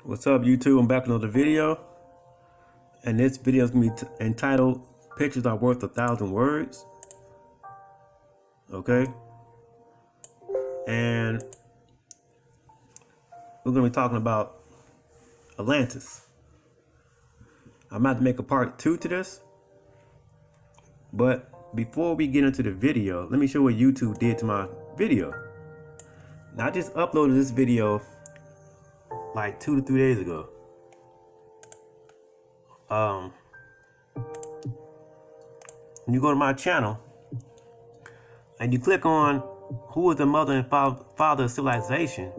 What's up, YouTube? I'm back with another video, and this video is gonna be entitled "Pictures Are Worth 1,000 Words." Okay, and we're gonna be talking about Atlantis. I'm about to make a part 2 to this, but before we get into the video, let me show what YouTube did to my video. Now, I just uploaded this video like 2 to 3 days ago. When you go to my channel and you click on who is the mother and father of civilization,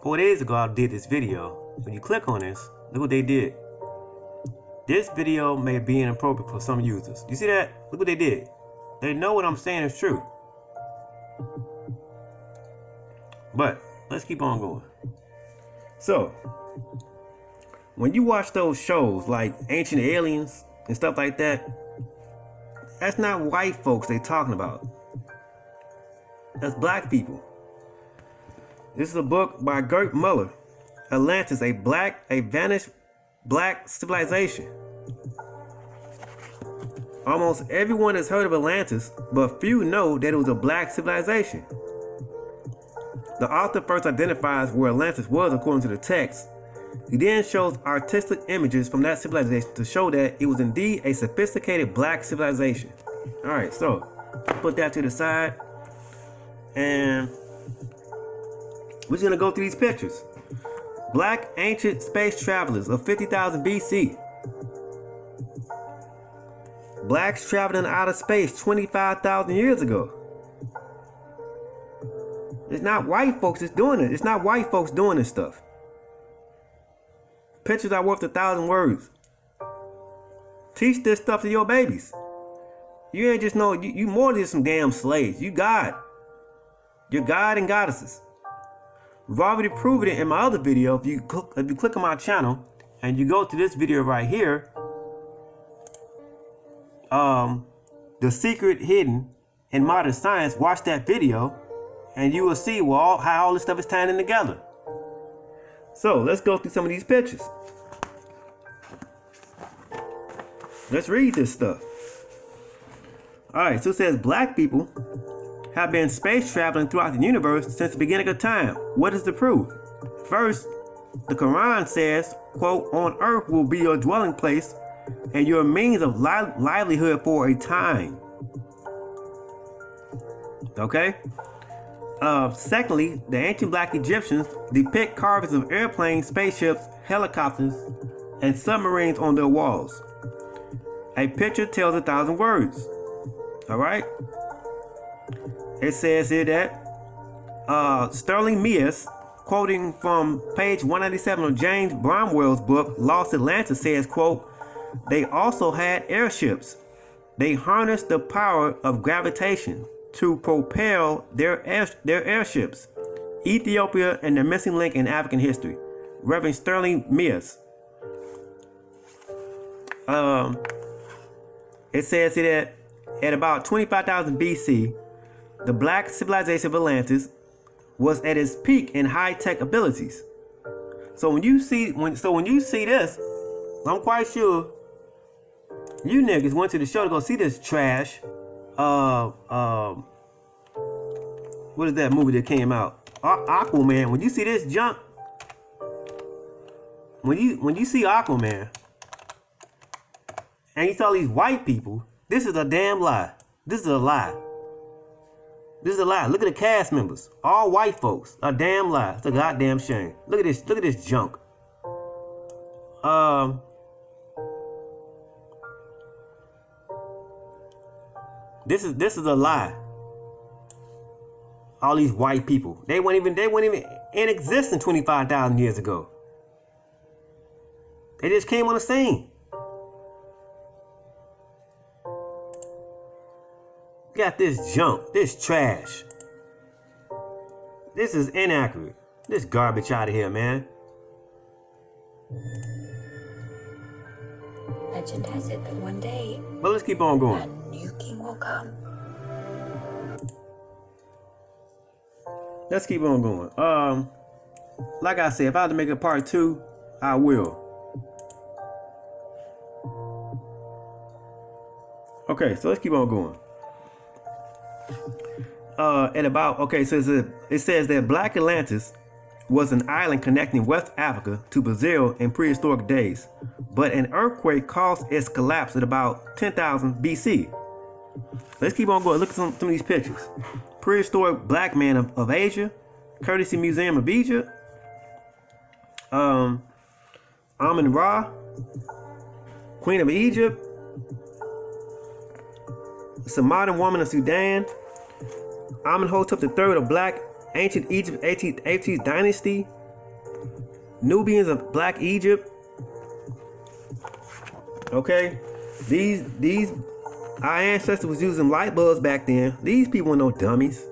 4 days ago I did this video. When you click on this, look what they did. This video may be inappropriate for some users. You see that? Look what they did. They know what I'm saying is true. But let's keep on going. So, when you watch those shows like Ancient Aliens and stuff like that, that's not white folks they talking about. That's black people. This is a book by Gert Muller, Atlantis, a vanished black civilization. Almost everyone has heard of Atlantis, but few know that it was a black civilization. The author first identifies where Atlantis was according to the text. He then shows artistic images from that civilization to show that it was indeed a sophisticated black civilization. Alright, so put that to the side, and we're just going to go through these pictures. Black ancient space travelers of 50,000 BC. Blacks traveling in outer space 25,000 years ago. It's not white folks that's doing it. It's not white folks doing this stuff. Pictures are worth 1,000 words. Teach this stuff to your babies. You ain't just know, you more than some damn slaves. You God. You're God and goddesses. We've already proven it in my other video. If you click on my channel and you go to this video right here, The Secret Hidden in Modern Science, watch that video and you will see how all this stuff is tying in together. So let's go through some of these pictures. Let's read this stuff. Alright, so it says black people have been space traveling throughout the universe since the beginning of time. What is the proof? First, the Quran says, quote, "On earth will be your dwelling place and your means of livelihood for a time." Okay? Secondly, the ancient black Egyptians depict carvings of airplanes, spaceships, helicopters, and submarines on their walls. A picture tells 1,000 words. Alright? It says here that Sterling Mears, quoting from page 197 of James Bromwell's book, Lost Atlantis, says, quote, "They also had airships. They harnessed the power of gravitation to propel their airships. Ethiopia and the missing link in African history." Reverend Sterling Mears. It says here that at about 25,000 BC, the black civilization of Atlantis was at its peak in high-tech abilities. So when you see this, I'm quite sure you niggas went to the show to go see this trash. What is that movie that came out? Aquaman. When you see this junk, when you see Aquaman, and you saw these white people, this is a damn lie. This is a lie. This is a lie. Look at the cast members. All white folks. A damn lie. It's a goddamn shame. Look at this. Look at this junk. This is a lie. All these white people. They weren't even in existence 25,000 years ago. They just came on the scene. Got this junk, this trash. This is inaccurate. This garbage out of here, man. Legend has it that one day, but let's keep on going. a new king will come. Let's keep on going. Like I said, if I had to make a part 2, I will. Okay, so let's keep on going. It says that Black Atlantis was an island connecting West Africa to Brazil in prehistoric days, but an earthquake caused its collapse at about 10,000 BC. Let's keep on going. Look at some of these pictures. Prehistoric Black Man of Asia, Courtesy Museum of Egypt, Amun-Ra, Queen of Egypt, some modern woman of Sudan, Amenhotep III of Black Ancient Egypt 18th Dynasty, Nubians of Black Egypt. Okay, these our ancestors was using light bulbs back then. These people were no dummies.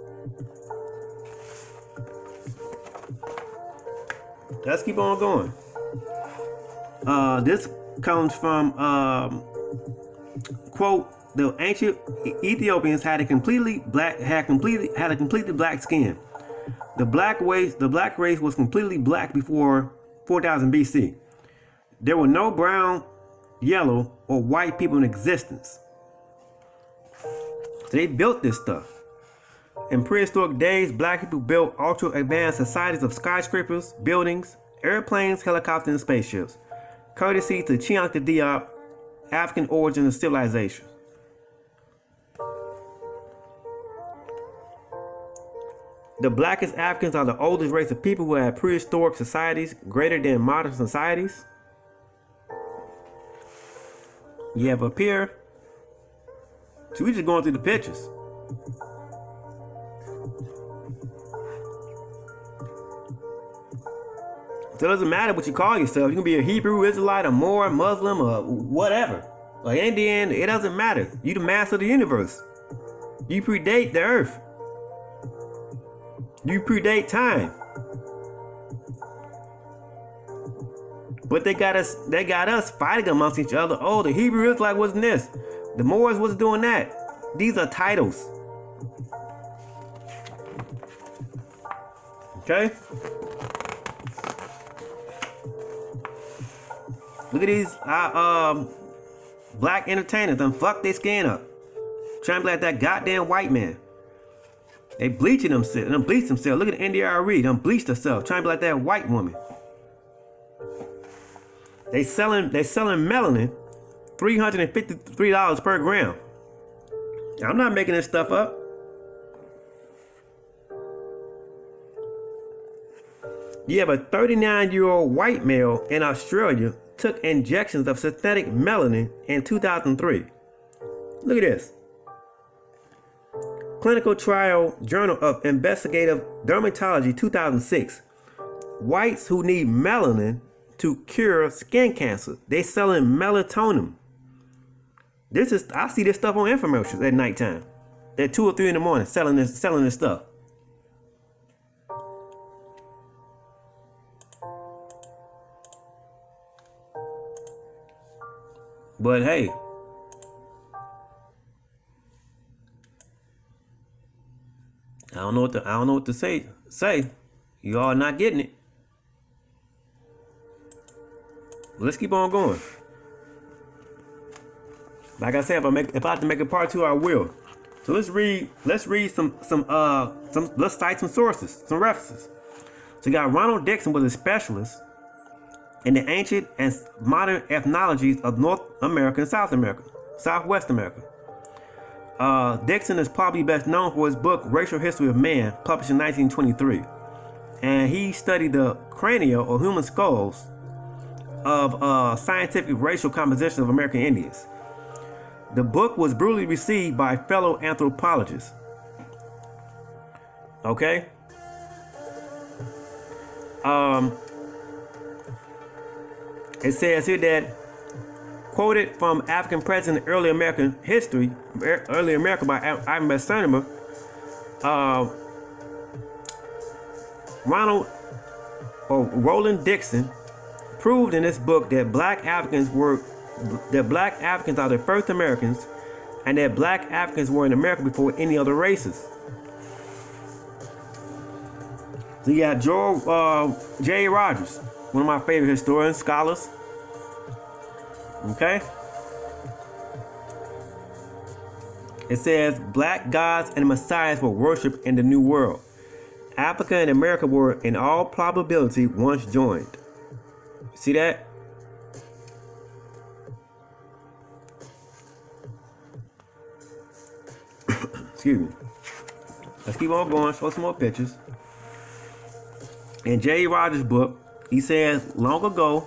Let's keep on going. This comes from quote: the ancient Ethiopians had a completely black skin. The black race was completely black before 4000 BC. There were no brown, yellow, or white people in existence. So they built this stuff. In prehistoric days, black people built ultra-advanced societies of skyscrapers, buildings, airplanes, helicopters, and spaceships, courtesy to Cheonk Diop, African origin of civilization. The blackest Africans are the oldest race of people who had prehistoric societies greater than modern societies. You have up here. So we're just going through the pictures. So it doesn't matter what you call yourself. You can be a Hebrew, Israelite, a Moor, Muslim, or whatever. Like Indian, it doesn't matter. You the master of the universe. You predate the earth. You predate time. But they got us fighting amongst each other. Oh, the Hebrew Israelite wasn't this. The Moors was doing that. These are titles. Okay? Look at these black entertainers done fuck their skin up. Trying to be like that goddamn white man. They bleaching themselves. Done bleached themselves. Look at the NDRE. Done bleached herself. Trying to be like that white woman. They selling melanin $353 per gram. I'm not making this stuff up. You have a 39-year-old white male in Australia took injections of synthetic melanin in 2003. Look at this. Clinical Trial Journal of Investigative Dermatology 2006. Whites who need melanin to cure skin cancer. They selling melatonin. I see this stuff on infomercials at nighttime. At 2 or 3 in the morning selling this stuff. But hey, I don't know what to say. You all not getting it. Let's keep on going. Like I said, if I have to make a part 2, I will. So let's read some let's cite some sources, some references. So you got Ronald Dixon was a specialist in the ancient and modern ethnologies of North America and Southwest America. Dixon is probably best known for his book Racial History of Man, published in 1923. And he studied the cranial or human skulls of scientific racial composition of American Indians. The book was brutally received by fellow anthropologists. Okay? It says here that, quoted from African President Early American History, Early America by Ivan Bessermer, Roland Dixon proved in this book that black Africans are the first Americans, and that black Africans were in America before any other races. So you got J. Rogers. one of my favorite historians, scholars. Okay? It says black gods and messiahs were worshipped in the New World. Africa and America were, in all probability, once joined. See that? Excuse me. Let's keep on going. Show some more pictures. In J. Rogers' book, he says, long ago,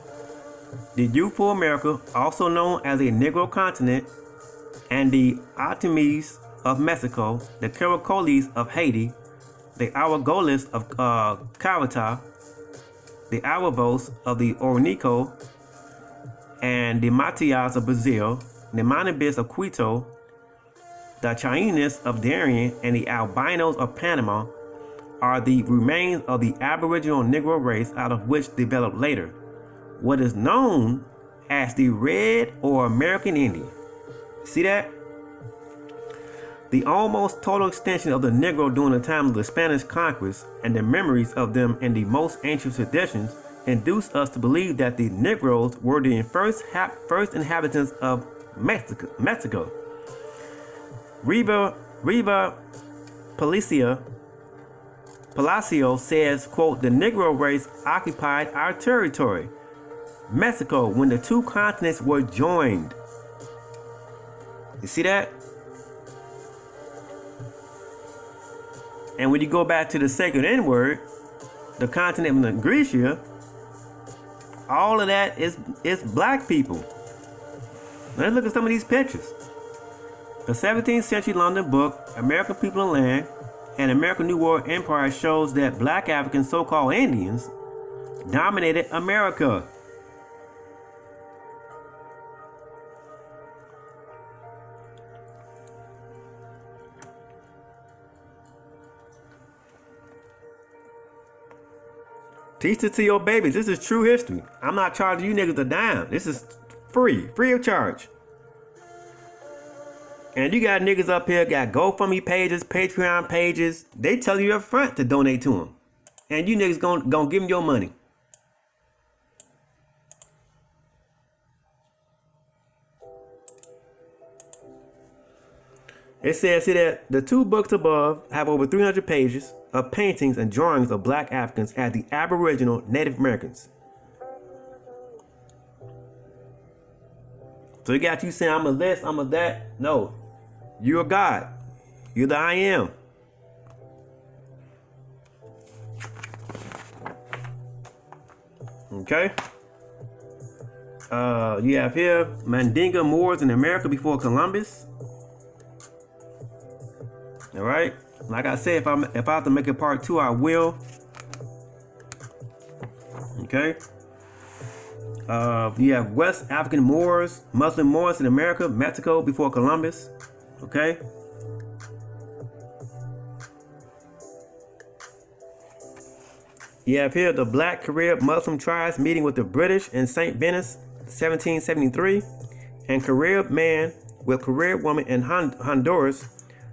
the youthful America, also known as a Negro continent, and the Atomies of Mexico, the Caracoles of Haiti, the Aragolis of Carata, the Aravos of the Orinoco, and the Matias of Brazil, the Manibis of Quito, the Chainas of Darien, and the Albinos of Panama are the remains of the Aboriginal Negro race out of which developed later what is known as the Red or American Indian. See that? The almost total extinction of the Negro during the time of the Spanish conquest and the memories of them in the most ancient traditions induce us to believe that the Negroes were the first inhabitants of Mexico. Reba Palacio says, quote, the Negro race occupied our territory, Mexico, when the two continents were joined. You see that? And when you go back to the sacred N-word, the continent of Grecia, all of that is black people. Let's look at some of these pictures. The 17th century London book, American People and Land, and American New World Empire shows that black African so-called Indians dominated America. Teach it to your babies. This is true history. I'm not charging you niggas a dime. This is free of charge. And you got niggas up here, got GoFundMe pages, Patreon pages. They tell you up front to donate to them. And you niggas gonna give them your money. It says here that the two books above have over 300 pages of paintings and drawings of black Africans as the Aboriginal Native Americans. So you got you saying, I'm a this, I'm a that. No, you're a God. You're the I am. Okay. You have here Mandinga Moors in America before Columbus. All right. Like I said, if I have to make a part 2, I will. Okay. You have West African Moors, Muslim Moors in America, Mexico before Columbus. Okay. You have here the Black Carib Muslim tribes meeting with the British in St. Denis, 1773, and Carib man with Carib woman in Honduras,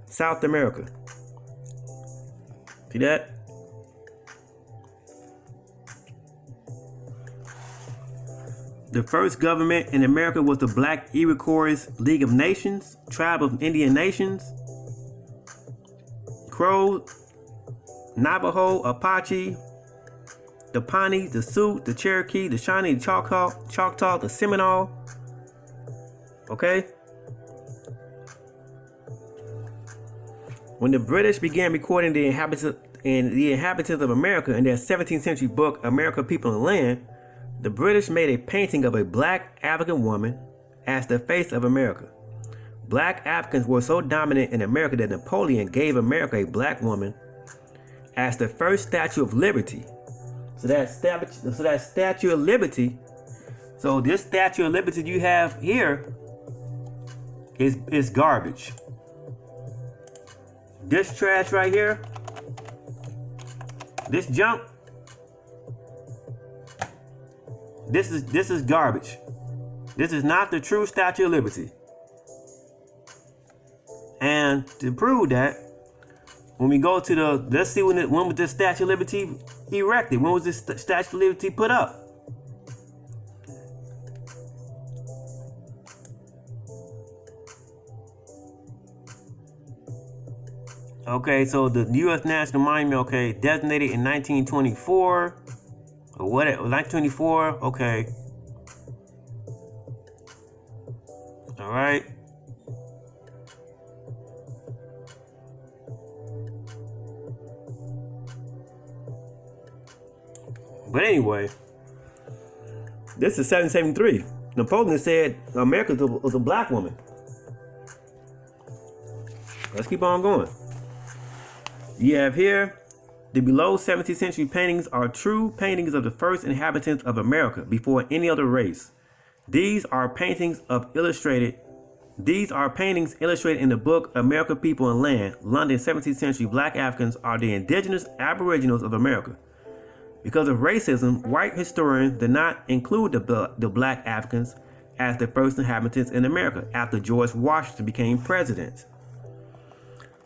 South America. See that? The first government in America was the Black Iroquois League of Nations, tribe of Indian nations. Crow, Navajo, Apache, the Pawnee, the Sioux, the Cherokee, the Shawnee, the Choctaw, the Seminole. Okay? When the British began recording the inhabitants of America in their 17th century book, American People and Land, the British made a painting of a black African woman as the face of America. Black Africans were so dominant in America that Napoleon gave America a black woman as the first Statue of Liberty. So that Statue of Liberty, so this Statue of Liberty you have here is garbage. This trash right here, this junk, this is garbage. This is not the true Statue of Liberty. And to prove that, when we go to let's see when was this Statue of Liberty erected? When was this Statue of Liberty put up? Okay, so the U.S. National Monument, okay, designated in 1924. Or what? 1924. Okay. All right. But anyway, this is 1773. Napoleon said America was a black woman. Let's keep on going. You have here, the below 17th century paintings are true paintings of the first inhabitants of America before any other race. These are paintings illustrated in the book America, People and Land. London, 17th century black Africans are the indigenous aboriginals of America. Because of racism, white historians did not include the black Africans as the first inhabitants in America after George Washington became president.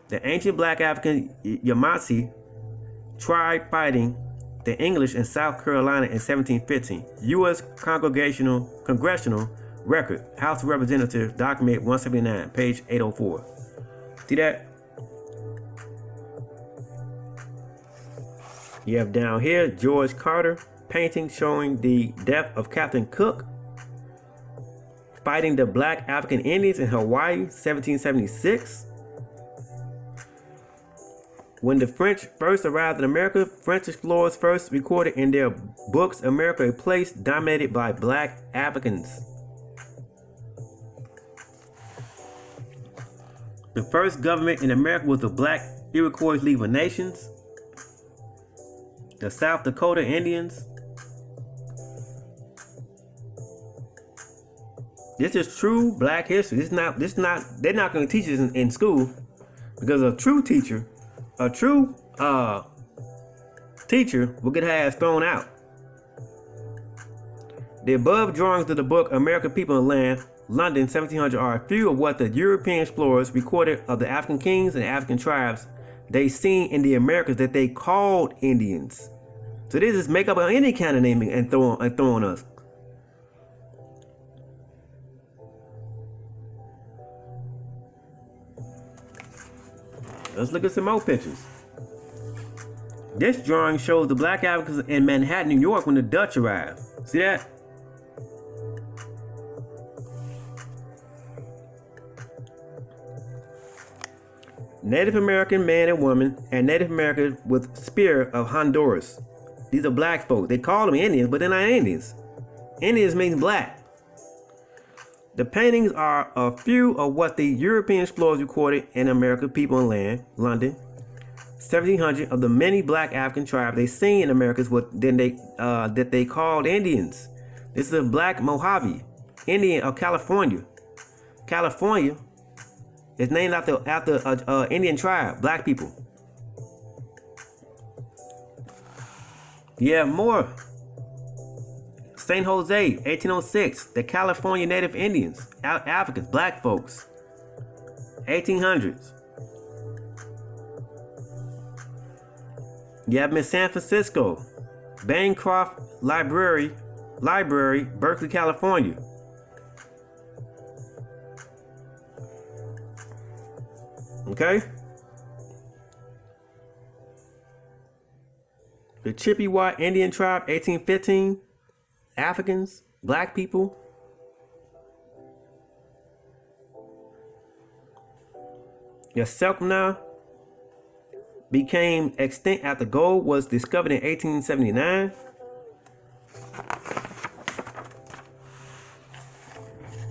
The ancient black African Yamasee tribe fighting the English in South Carolina in 1715. U.S. Congressional Record, House of Representatives, document 179, page 804. See that? You have down here George Carter painting showing the death of Captain Cook fighting the black African Indians in Hawaii, 1776. When the French first arrived in America, French explorers first recorded in their books America a place dominated by black Africans. The first government in America was the Black Iroquois League of Nations, the South Dakota Indians. This is true black history. They're not going to teach this in school, because a true teacher will get her ass thrown out. The above drawings of the book American People and Land, London, 1700, are a few of what the European explorers recorded of the African kings and African tribes they seen in the Americas that they called Indians. So they just make up any kind of naming and throwing us. Let's look at some more pictures. This drawing shows the black Africans in Manhattan, New York when the Dutch arrived. See that? Native American man and woman and Native American with spear of Honduras. These are black folks. They call them Indians, but they're not Indians. Indians means black. The paintings are a few of what the European explorers recorded in America, People and Land, London, 1700, of the many black African tribes they seen in Americas that they called Indians. This is a black Mojave Indian of California. California is named after Indian tribe, black people. Yeah, more. St. Jose, 1806, the California Native Indians, Africans, black folks, 1800s. You have in San Francisco, Bancroft Library, Berkeley, California. Okay? The Chippewa Indian tribe, 1815. Africans, black people. Your Selknam became extinct after gold was discovered in 1879.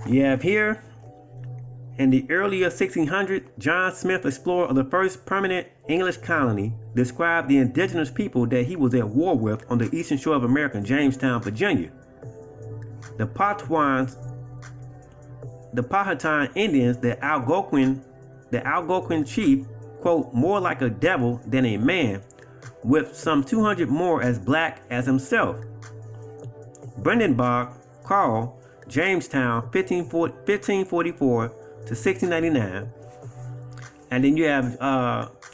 You have here, in the earlier 1600s, John Smith, explorer of the first permanent English colony, described the indigenous people that he was at war with on the eastern shore of America in Jamestown, Virginia. The Powhatan Indians, the Algonquin chief, quote, more like a devil than a man, with some 200 more as black as himself. Brandenburg, Carl, Jamestown, 1544 to 1699. And then you have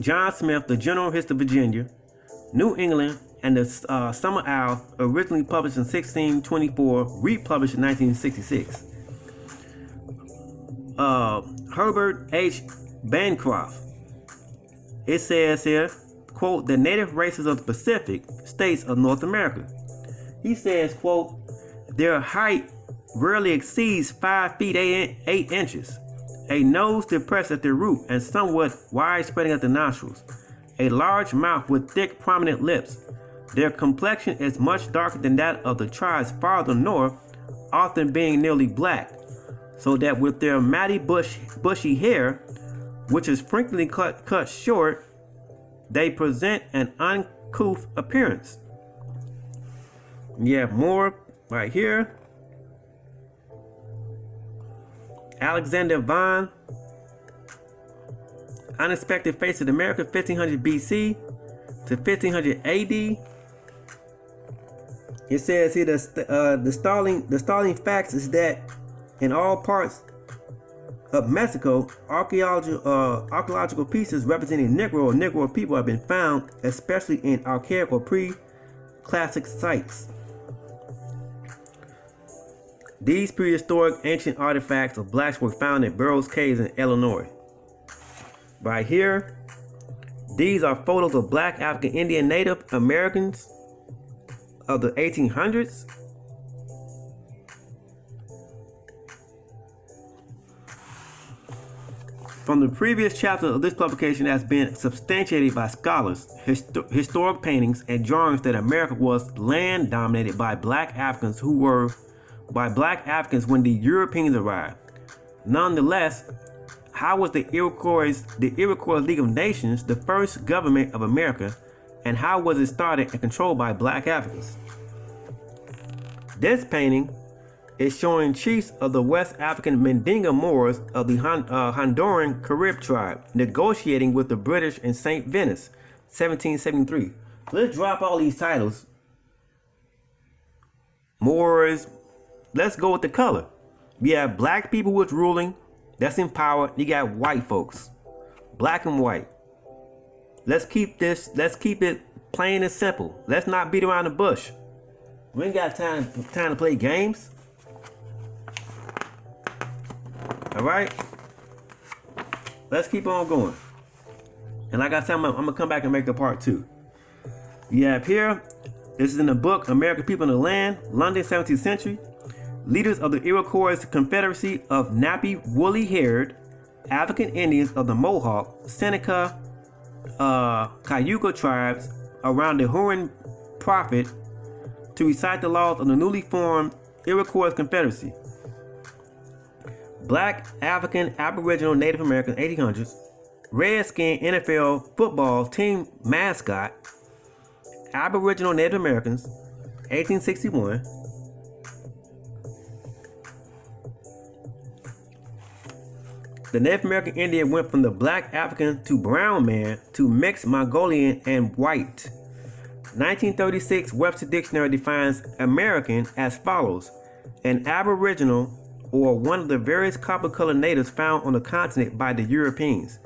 John Smith, the General History of Virginia, New England, and the Summer Owl, originally published in 1624, republished in 1966. Herbert H. Bancroft, It says here, quote, the native races of the Pacific states of North America. He says, quote, their height rarely exceeds 5 feet 8 inches, a nose depressed at the root and somewhat wide spreading at the nostrils, a large mouth with thick prominent lips. Their complexion is much darker than that of the tribes farther north, often being nearly black, so that with their matty bushy hair, which is frequently cut short, they present an uncouth appearance. You have more right here. Alexander Von, Unexpected Face of America, 1500 BC to 1500 AD. It says here the startling facts is that in all parts of Mexico, archaeological pieces representing Negro or Negro people have been found, especially in archaic or pre-classic sites. These prehistoric ancient artifacts of blacks were found in Burroughs Caves in Illinois. Right here, these are photos of black African Indian Native Americans of the 1800s. From the previous chapter of this publication has been substantiated by scholars, historic paintings, and drawings that America was land dominated by black Africans when the Europeans arrived. Nonetheless, how was the Iroquois League of Nations the first government of America, and how was it started and controlled by black Africans? This painting is showing chiefs of the West African Mandinga Moors of the Honduran Carib tribe negotiating with the British in St. Venice, 1773. Let's drop all these titles. Moors. Let's go with the color. We have black people who's ruling, that's in power. You got white folks, black and white. Let's keep it plain and simple. Let's not beat around the bush. We ain't got time to play games. All right, let's keep on going. And like I said, I'm gonna come back and make the part 2. You have here, this is in the book American People in the Land, London, 17th century. Leaders of the Iroquois Confederacy of nappy, woolly-haired African Indians of the Mohawk, Seneca, Cayuga tribes around the Huron Prophet to recite the laws of the newly formed Iroquois Confederacy. Black, African, Aboriginal, Native American, 1800s. Redskin NFL football team mascot. Aboriginal Native Americans, 1861. The Native American Indian went from the black African to brown man to mixed Mongolian and white. 1936 Webster Dictionary defines American as follows: an Aboriginal or one of the various copper-colored natives found on the continent by the Europeans.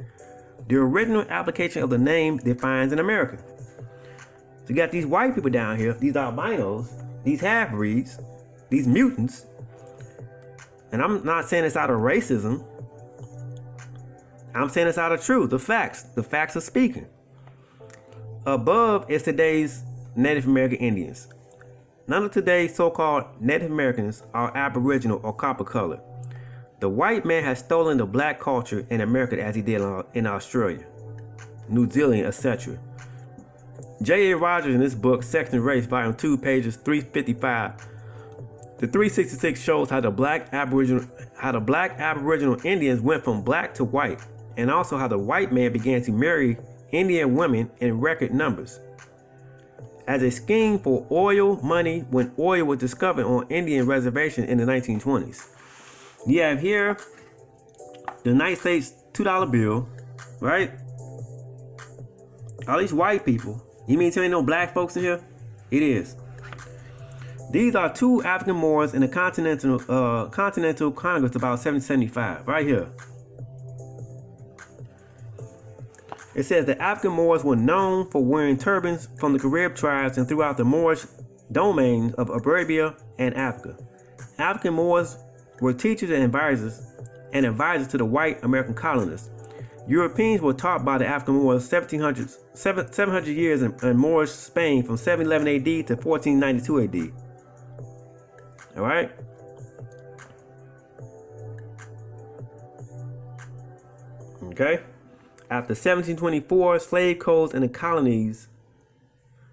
The original application of the name defines an American. So you got these white people down here, these albinos, these half-breeds, these mutants. And I'm not saying it's out of racism. I'm saying it's out of truth, the facts. The facts are speaking. Above is today's Native American Indians. None of today's so-called Native Americans are Aboriginal or copper-colored. The white man has stolen the black culture in America as he did in Australia, New Zealand, etc. J.A. Rogers in this book, Sex and Race, Volume 2, pages 355 to 366, shows how the black Aboriginal Indians went from black to white, and also how the white man began to marry Indian women in record numbers as a scheme for oil money when oil was discovered on Indian reservations in the 1920s. You have here the United States $2 bill, right? All these white people. You mean tell me no black folks in here? It is. These are 2 African Moors in the Continental Congress about 1775, right here. It says the African Moors were known for wearing turbans from the Carib tribes and throughout the Moorish domains of Arabia and Africa. African Moors were teachers and advisors to the white American colonists. Europeans were taught by the African Moors 700 years in Moorish Spain from 711 AD to 1492 AD. All right. Okay. After 1724, slave codes in the colonies,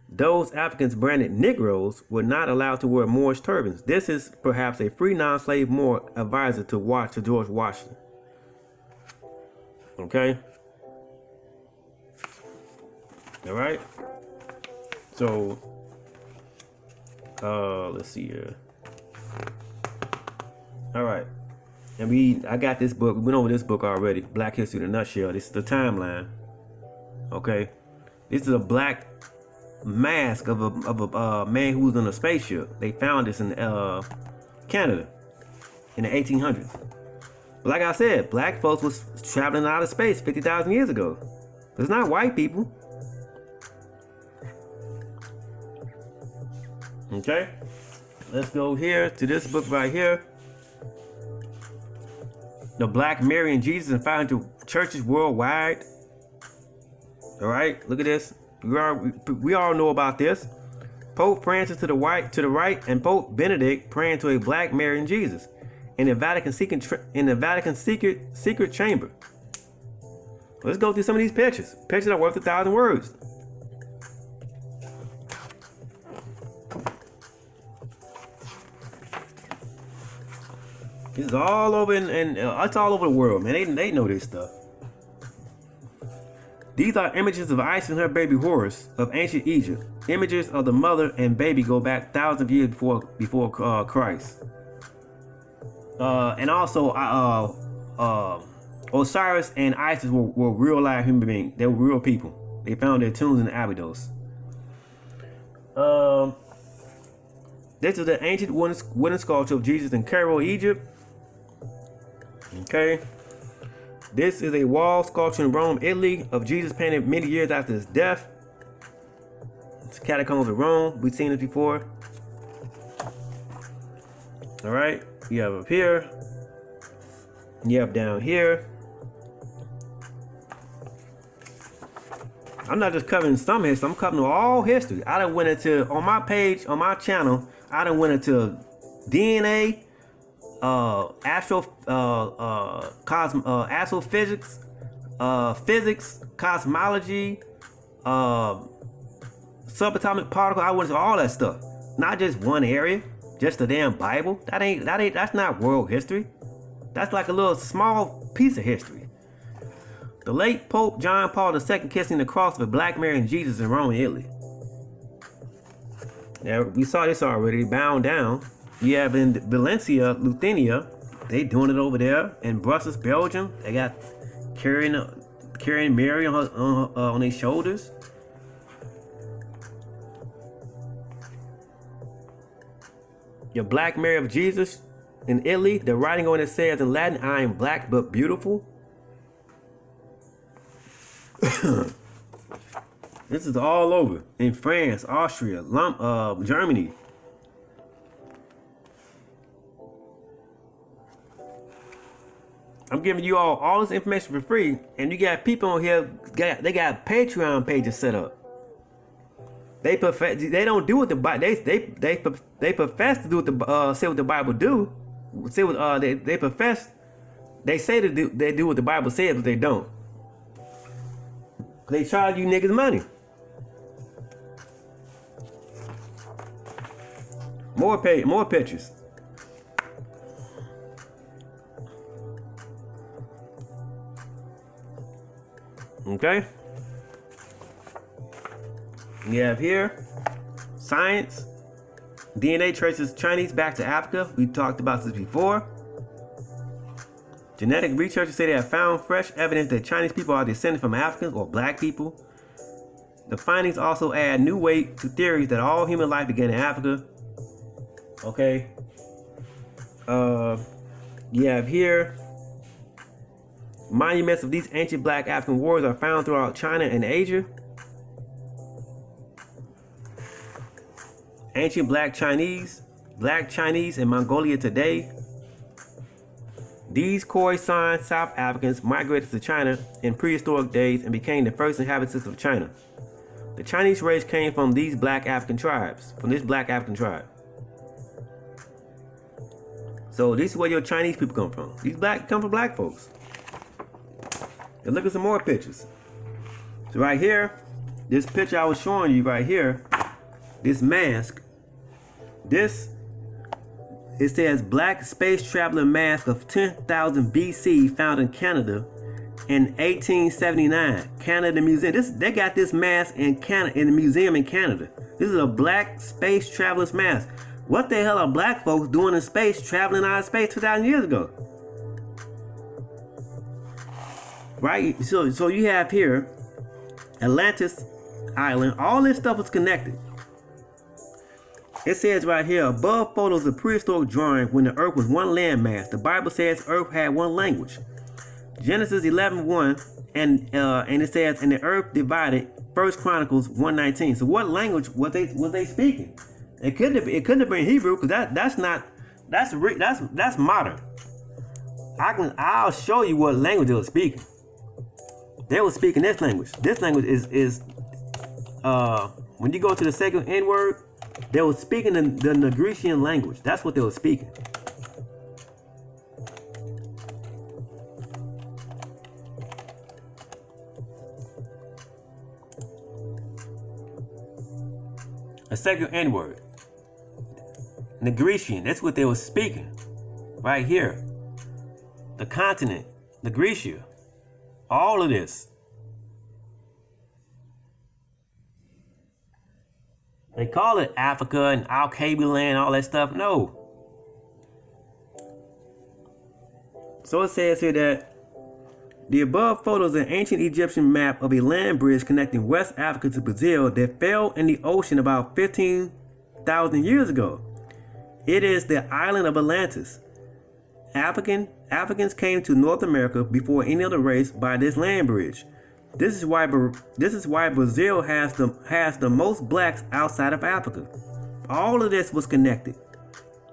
those Africans branded Negroes were not allowed to wear Moorish turbans. This is perhaps a free non-slave Moor advisor to George Washington. Okay. All right. So, let's see here. All right. And I got this book. We went over this book already. Black History in a Nutshell. This is the timeline. Okay. This is a black mask of a man who was on a spaceship. They found this in Canada in the 1800s. But like I said, black folks was traveling out of space 50,000 years ago. It's not white people. Okay. Let's go here to this book right here. The Black Mary and Jesus in 500 churches worldwide. All right, look at this. We all know about this. Pope Francis to the right, and Pope Benedict praying to a Black Mary and Jesus in the Vatican secret chamber. Let's go through some of these pictures. Pictures are worth 1,000 words. This is all over, and it's all over the world, man. They know this stuff. These are images of Isis and her baby Horus of ancient Egypt. Images of the mother and baby go back thousands of years before Christ. And also, Osiris and Isis were real live human beings. They were real people. They found their tombs in Abydos. This is the ancient wooden sculpture of Jesus in Cairo, Egypt. Okay. This is a wall sculpture in Rome, Italy, of Jesus painted many years after his death. It's catacombs of Rome. We've seen it before. All right. You have up here. You have down here. I'm not just covering some history. I'm covering all history. I done went into, on my page, on my channel, I done went into DNA, astrophysics, physics, cosmology, subatomic particle. I went into all that stuff. Not just one area, just the damn Bible. That's not world history. That's like a little small piece of history. The late Pope John Paul II kissing the cross of a Black Mary and Jesus in Rome, Italy. Now, we saw this already, bound down. You have in Valencia, Lithuania, they doing it over there. In Brussels, Belgium, they got carrying Mary on their shoulders. Your Black Mary of Jesus in Italy, the writing on it says in Latin, I am black but beautiful. This is all over. In France, Austria, Germany. I'm giving you all this information for free, and you got people on here. They got Patreon pages set up. They don't do what the Bible. They profess to do what the say what the Bible do. Say what they profess. They say they do what the Bible says, but they don't. They charge you niggas money. More pictures. Okay. We have here science. DNA traces Chinese back to Africa. We talked about this before. Genetic researchers say they have found fresh evidence that Chinese people are descended from Africans or black people. The findings also add new weight to theories that all human life began in Africa. Okay. You have here monuments of these ancient black African warriors are found throughout China and Asia. Ancient black Chinese in Mongolia today. These Khoisan South Africans migrated to China in prehistoric days and became the first inhabitants of China. The Chinese race came from these black African tribes, So this is where your Chinese people come from. These come from black folks. And look at some more pictures. So right here, this picture I was showing you right here, this mask, it says Black Space Traveler Mask of 10,000 BC found in Canada in 1879. Canada Museum. They got this mask in Canada, in the museum in Canada. This is a Black Space Traveler's mask. What the hell are black folks doing in space, traveling out of space 2,000 years ago? Right? So you have here Atlantis Island. All this stuff is connected. It says right here, above photos of prehistoric drawing when the earth was one landmass. The Bible says earth had one language. Genesis 11:1, and it says, and the earth divided. 1 Chronicles 1:19. So what language was they speaking? It couldn't have been Hebrew, because that's modern. I'll show you what language they were speaking. They were speaking this language. This language is when you go to the second N word, they were speaking the Negritian language. That's what they were speaking. A second N word. Negritian. That's what they were speaking. Right here. The continent. Negritia. All of this. They call it Africa and Al-Kabi all that stuff. No. So it says here that the above photos an ancient Egyptian map of a land bridge connecting West Africa to Brazil that fell in the ocean about 15,000 years ago. It is the island of Atlantis. Africans came to North America before any other race by this land bridge. This is why Brazil has the most blacks outside of Africa. All of this was connected.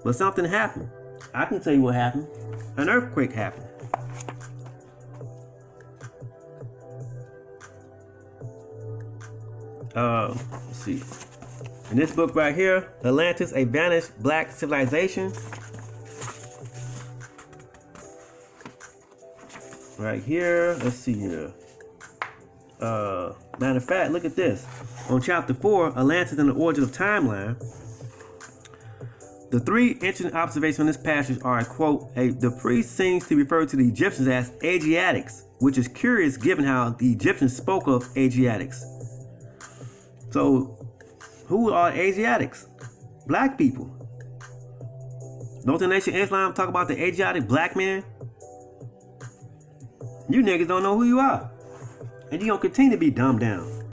But something happened. I can tell you what happened. An earthquake happened. Let's see. In this book right here, Atlantis, a vanished black civilization. Right here, let's see here. Matter of fact, look at this. On chapter 4, Atlantis and the Origin of Timeline, the three interesting observations on this passage are, quote, the priest seems to refer to the Egyptians as Asiatics, which is curious given how the Egyptians spoke of Asiatics. So, who are Asiatics? Black people. Don't the Nation of Islam talk about the Asiatic black man? You niggas don't know who you are. And you're going to continue to be dumbed down.